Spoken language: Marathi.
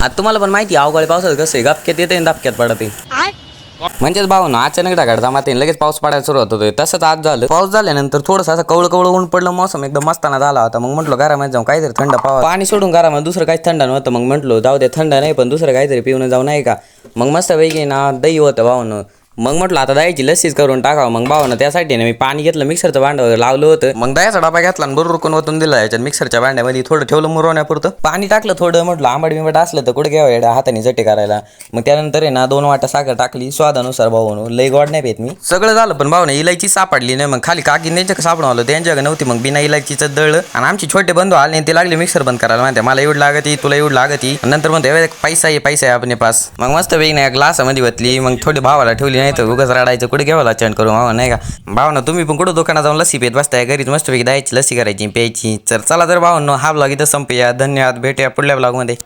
आता तुम्हाला पण माहिती अवकाळी पावसाचं कसं आहे, गपक्यात येते आणि दपक्यात पडते. म्हणजेच भाऊ अचानक ढगाळ माते लगेच पाऊस पडायला सुरुवात होतोय. तसंच आज झालं. पाऊस झाल्यानंतर थोडंसं असं कवळ कवळ ऊन पडलं, मौसम एकदम मस्ताना झाला होता. मग म्हटलं घरामध्ये जाऊन काहीतरी थंड पावा. पाणी सोडून घरामध्ये दुसरं काहीच थंड नव्हतं. मग म्हटलं जाऊ दे, थंड नाही पण दुसरं काहीतरी पिऊन जाऊ नाही का. मग मस्त पैकी ना दही होतं भाऊनं. मग म्हटलं आता दह्याची लस्सीच करून टाकावं. मग भावानं त्यासाठी ना मी पाणी घेतलं, मिक्सरचं भांडं वगैरे लावलं होतं. मग दह्याचा डबा घेतला आणि बरोबर कोण ओतून दिला याच्यात मिक्सरच्या भांड्यामध्ये. थोडं ठेवलं मुरवण्यापुरतं, पाणी टाकलं थोडं. म्हटलं आंबट बिंबट असलं तर कुठे घ्यावं एवढ्या हाताने चटे करायला. मग त्यानंतर आहे ना 2 वाटा साखर टाकली स्वादानुसार. भाऊनं लई गोड नाही पेत मी. सगळं झालं पण भाऊने इलायची सापडली नाही. मग खाली काकी त्यांच्या सापडून आलो, त्यांच्याकडे नव्हती. मग बिना इलायचीचं दळलं आणि आमची छोटे बंधू आले ते लागले मिक्सर बंद करायला. म्हणते मला एवढं लागती, तुला एवढं लागती. नंतर म्हणते पैसा आहे आपले पास. मग मस्त वेग नाही ग्लासामध्ये घातली. मग थोडी भावाला ठेवली, नाही तर उगाच रडायचं कुठे घ्यावं चॅन करू भावा नाही का. भावना तुम्ही पण कुठं दुकानात जाऊन लस्सी पेत बसताय, घरीच मस्तपैकी द्यायची लस्सी करायची प्यायची. तर चला तर भावांनो, हा ब्लॉग इथं संपूया. धन्यवाद, भेटूया पुढल्या ब्लॉगमध्ये.